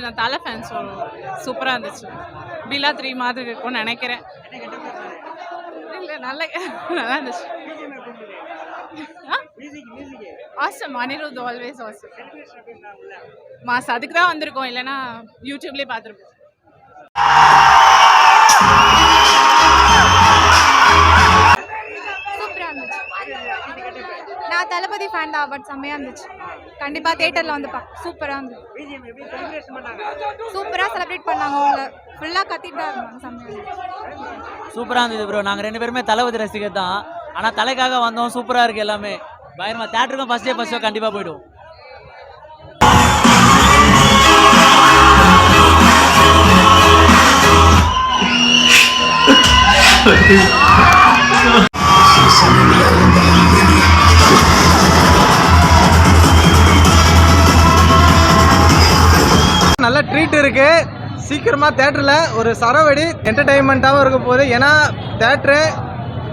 நான் தலை ஃபேன்ஸ் சூப்பராக இருந்துச்சு. பில்லா 3 மாதிரி இருக்கும்னு நினைக்கிறேன். இல்லை நல்லா இருந்துச்சு. Awesome Anirudh always awesome mass. அதுக்கு தான் வந்திருக்கோம், இல்லைன்னா யூடியூப்லேயே பார்த்துருப்போம். சூப்பராக இருந்துச்சு. நான் தளபதி ஃபேன் தான், பட் செம்மையாக இருந்துச்சு. கண்டிப்பாக தியேட்டரில் வந்து சூப்பராக இருந்துச்சு. சூப்பராக செலிப்ரேட் பண்ணாங்க. உள்ள ஃபுல்லாக கத்திட்டு தான் இருந்தாங்க. செம்மையாக சூப்பராக இருந்தது ப்ரோ. நாங்கள் 2 பேருமே தளபதி ரசிகர் தான். ஆனால் தலைக்காக வந்தோம். சூப்பராக இருக்குது எல்லாமே. பயங்கரமாக தேட்டருக்கும் ஃபஸ்ட் ஷோ கண்டிப்பாக போய்டும். நல்ல ட்ரீட் இருக்கு. சீக்கிரமா தேட்டர்ல ஒரு சரவடி என்டர்டைன்மெண்ட்டாகவும் இருக்க போகுது. ஏன்னா தேட்டரு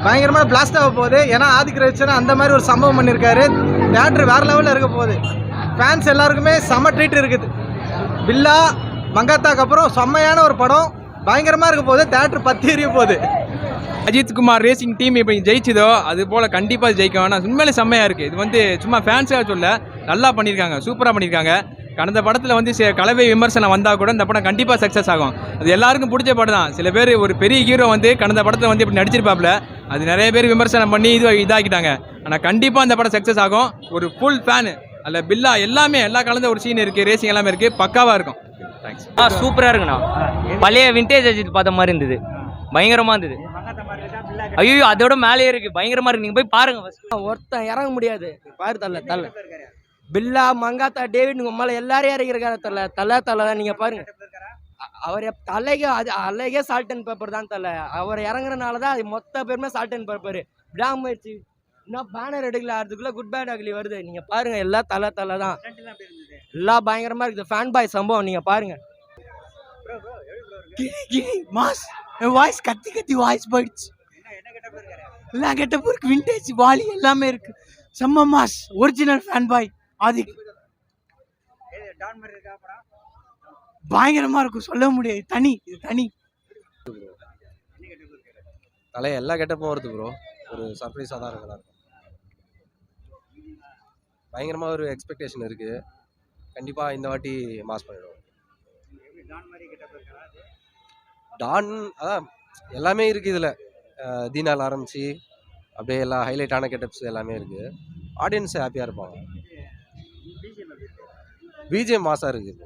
பயங்கரமாக பிளாஸ்ட் ஆக போகுது. ஏன்னா ஆதிக்க ரவிச்சந்திரன் அந்த மாதிரி ஒரு சம்பவம் பண்ணியிருக்காரு. தேட்டர் வேற லெவலில் இருக்க போகுது. ஃபேன்ஸ் எல்லாருக்குமே செம்ம ட்ரீட் இருக்குது. பில்லா மங்காத்தாக்கு அப்புறம் செம்மையான ஒரு படம் பயங்கரமாக இருக்க போகுது. தேட்டர் பற்றி எரிய போகுது. அஜித் குமார் ரேசிங் டீம் இப்போ ஜெயிச்சதோ அது போல் கண்டிப்பாக ஜெயிக்கும். ஆனால் உண்மையிலே செம்மையாக இருக்குது. இது வந்து சும்மா ஃபேன்ஸாக சொல்ல, நல்லா பண்ணியிருக்காங்க, சூப்பராக பண்ணியிருக்காங்க. கடந்த படத்தில் வந்து கலவை விமர்சனம் வந்தால் கூட இந்த படம் கண்டிப்பாக சக்ஸஸ் ஆகும். அது எல்லாருக்கும் பிடிச்ச படம் தான். சில பேர் ஒரு பெரிய ஹீரோ வந்து கடந்த படத்தில் வந்து இப்படி நடிச்சிருப்பாப்புல, அது நிறைய பேர் விமர்சனம் பண்ணி இதாக்கிட்டாங்க. ஆனால் கண்டிப்பாக அந்த படம் சக்ஸஸ் ஆகும். ஒரு ஃபுல் ஃபேனு அதில் பில்லா எல்லாமே எல்லா கலந்த ஒரு சீன் இருக்குது, ரேசிங் எல்லாமே இருக்குது, பக்காவாக இருக்கும். தேங்க்ஸ். சூப்பராக இருக்குண்ணா. பழைய விண்டேஜ் அஜித் பார்த்த மாதிரி இருந்தது. பயங்கரமாக இருந்தது. ஐயோ அதோட மேலேயே இருக்குது. பயங்கரமாக இருக்குது. நீங்கள் போய் பாருங்கள். ஒருத்தன் இறங்க முடியாது. பாரு தலை பில்லா மங்காத்தா டேவிட் மேலே எல்லாரையும் இறங்கியிருக்காரு. தலை தான் நீங்கள் பாருங்கள். அவர் தலைக்கு அது அழகே சால்ட் அண்ட் பேப்பர் தான் தலை. அவர் இறங்குறனால தான் அது மொத்த பேருமே சால்ட் அண்ட் பேப்பர். விடாமுயற்சி இன்னும் பேனர் எடுக்கல, அதுக்குள்ளே குட் பேட் அக்லி வருது. நீங்கள் பாருங்கள், எல்லாம் தலை தான். எல்லாம் பயங்கரமாக இருக்குது. ஃபேன் பாய் சம்பவம் நீங்கள் பாருங்கள். மாஸ் வாய்ஸ் கத்தி வாய்ஸ் போயிடுச்சு. எல்லாம் கெட்டப்பு இருக்கு. விண்டேஜ் வாலி எல்லாமே இருக்கு. செம்ம mass. Original fan boy Adhik. பயங்கரமா இருக்கும், சொல்ல முடியாது. தனி தலை எல்லா கெட்டப்பும் வருது ப்ரோ. ஒரு சர்ப்ரைஸாக தான் இருக்கலாம். பயங்கரமாக ஒரு எக்ஸ்பெக்டேஷன் இருக்குது. கண்டிப்பாக இந்த வாட்டி மாஸ் பண்ணிடுவோம். டான் அதான் எல்லாமே இருக்குது இதில். தீனால் ஆரம்பித்து அப்படியே எல்லா ஹைலைட்டான கெட்டப்ஸ் எல்லாமே இருக்குது. ஆடியன்ஸ் ஹாப்பியாக இருப்பாங்க. பிஜிஎம் மாசாக இருக்குது.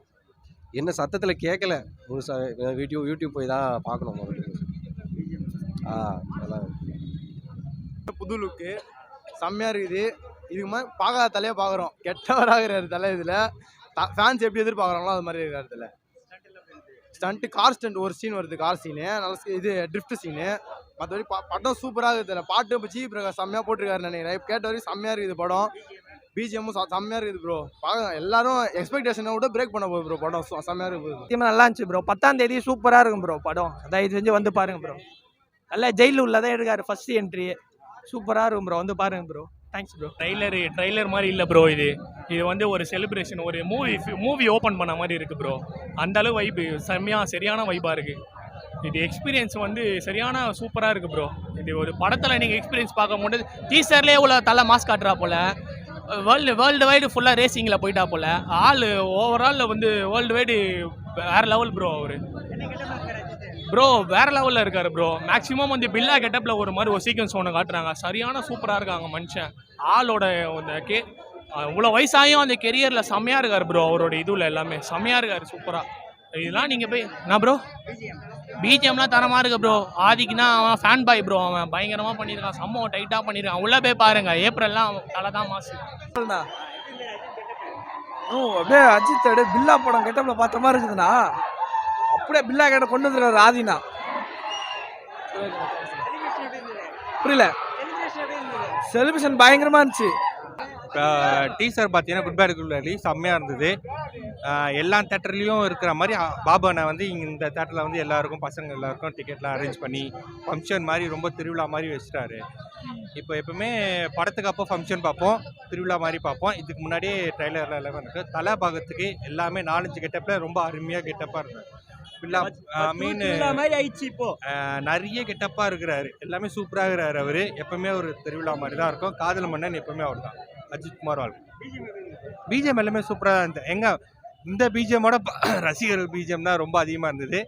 என்ன சத்தத்தில் கேட்கல. முழுசாக யூடியூப் போய் தான் பார்க்கணும். நல்லா புது லுக்கு செம்மையாக இருக்குது. இதுக்கு மாதிரி பார்க்காத தலையை பார்க்குறோம். கெட்டவராகிறாரு தலை. இதில் ஃபேன்ஸ் எப்படி எதிர்பார்க்குறாங்களோ அது மாதிரி இருக்கிற இடத்துல ஸ்டண்ட்டு, கார் ஸ்டண்ட் ஒரு சீன் வருது. கார் சீனு நல்ல இது ட்ரிஃப்ட் சீனு. மற்றபடி படம் சூப்பராக இருக்குது. பாட்டு இப்போ ஜி பிரகாஷ் செம்மையாக போட்டிருக்காரு நினைக்கிறேன். கேட்ட வரைக்கும் செம்மையாக இருக்குது படம். பிஜிஎம்மும் செம்மையாக இருக்குது ப்ரோ. பார்க்க எல்லாரும் எக்ஸ்பெக்டேஷனை விட பிரேக் பண்ண போகுது ப்ரோ. படம் செம்மையாக இருக்குது. சத்தியமாக நல்லா இருந்துச்சு ப்ரோ. 10ஆம் தேதி சூப்பராக இருக்கும் ப்ரோ படம். தயவு செஞ்சு வந்து பாருங்கள் ப்ரோ. நல்லா ஜெயிலில் உள்ளதான் எடுக்காரு ஃபர்ஸ்ட் என்ட்ரி. சூப்பராக இருக்கும் ப்ரோ. வந்து பாருங்க ப்ரோ. Thanks bro. ட்ரைலர் மாதிரி இல்லை ப்ரோ. இது வந்து ஒரு செலிப்ரேஷன், ஒரு மூவி ஓப்பன் பண்ண மாதிரி இருக்குது ப்ரோ. அந்தளவு வைப்பு சரியான வைப்பாக இருக்குது. இது எக்ஸ்பீரியன்ஸ் வந்து சரியான சூப்பராக இருக்குது ப்ரோ. இது ஒரு படத்தில் நீங்கள் எக்ஸ்பீரியன்ஸ் பார்க்க முடியாது. டீசர்லேயே இவ்வளோ தலை மாஸ் காட்டுறா போல். வேர்ல்டு வைடு ஃபுல்லாக ரேசிங்கில் போயிட்டா போல். ஓவரால் வந்து வேர்ல்டு வைடு வேறு லெவல் ப்ரோ. அவர் ப்ரோ வேறு லெவலில் இருக்கார் ப்ரோ. மேக்ஸிமம் வந்து பில்லா கெட்டப்பில் ஒரு மாதிரி ஒரு சீக்வன்ஸ் ஒன்று காட்டுறாங்க. சரியான சூப்பராக இருக்காங்க மனுஷன். ஆளோட அந்த இவ்வளோ வயசாயும் அந்த கெரியரில் செம்மையாக இருக்கார் ப்ரோ. அவரோட இதுவில் எல்லாமே செம்மையாக இருக்கார் சூப்பராக. இதெல்லாம் நீங்கள் போய் என்ன ப்ரோ பிஜிஎம்லாம் தரமாக இருக்கு ப்ரோ. ஆதிக்குன்னா அவன் ஃபேன் பாய் ப்ரோ. அவன் பயங்கரமாக பண்ணியிருக்கான். சம்பவம் டைட்டாக பண்ணியிருக்கான். உள்ளே போய் பாருங்கள். ஏப்ரல்லாம் தலை தான் மாசு. அப்படியே அஜித் அப்படியே பில்லா படம் கெட்டப்ல பார்த்த மாதிரி இருக்குதுண்ணா. அப்படியே பில்லா கேட்ட கொண்டு வந்துருக்காரு ஆதினா. புரியல. செலிப்ரேஷன் பயங்கரமா இருந்துச்சு. டீசர் பார்த்தீங்கன்னா குட் பேட் குட் செம்மையாக இருந்தது. எல்லா தேட்டர்லேயும் இருக்கிற மாதிரி பாபானை வந்து இந்த தேட்டரில் வந்து எல்லாருக்கும் பசங்க எல்லாருக்கும் டிக்கெட்லாம் அரேஞ்ச் பண்ணி ஃபங்க்ஷன் மாதிரி ரொம்ப திருவிழா மாதிரி வச்சுட்டாரு. இப்போ எப்பவுமே படத்துக்கு அப்போ ஃபங்க்ஷன் பார்ப்போம், திருவிழா மாதிரி பார்ப்போம். இதுக்கு முன்னாடியே ட்ரைலரில் எல்லாமே இருக்குது. தலை பாகத்துக்கு எல்லாமே 4-5 கெட்டப்பில் ரொம்ப அருமையாக கெட்டப்பாக இருந்தது. பில்லா மீன் நிறைய கெட்டப்பாக இருக்கிறாரு. எல்லாமே சூப்பராக இருக்கிறாரு. அவர் எப்பவுமே ஒரு திருவிழா மாதிரி தான் இருக்கும். காதல் மன்னன் எப்பவுமே அவர் தான், அஜித் குமார் வாழ்க்கை. பிஜிஎம் எல்லாமே சூப்பராக இருந்தது. இந்த பிஜிஎம்மோட ரசிகர்கள் பிஜிஎம் தான் ரொம்ப அதிகமாக இருந்தது.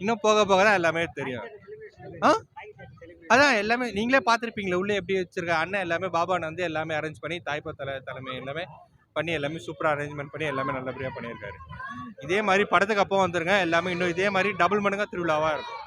இன்னும் போக போக தான் எல்லாமே தெரியும். அதான் எல்லாமே நீங்களே பார்த்துருப்பீங்களே உள்ளே எப்படி வச்சிருக்க அண்ணன் எல்லாமே பாபானை வந்து எல்லாமே அரேஞ்ச் பண்ணி தாய்ப்பா தலைமை எல்லாமே பண்ணி எல்லாமே சூப்பராக அரேஞ்ச்மெண்ட் பண்ணி எல்லாமே நல்லபடியாக பண்ணியிருக்காரு. இதே மாதிரி படத்துக்கு அப்போ வந்துருங்க எல்லாமே இன்னும் இதே மாதிரி டபுள் மடங்காக திருவிழாவாக இருக்கும்.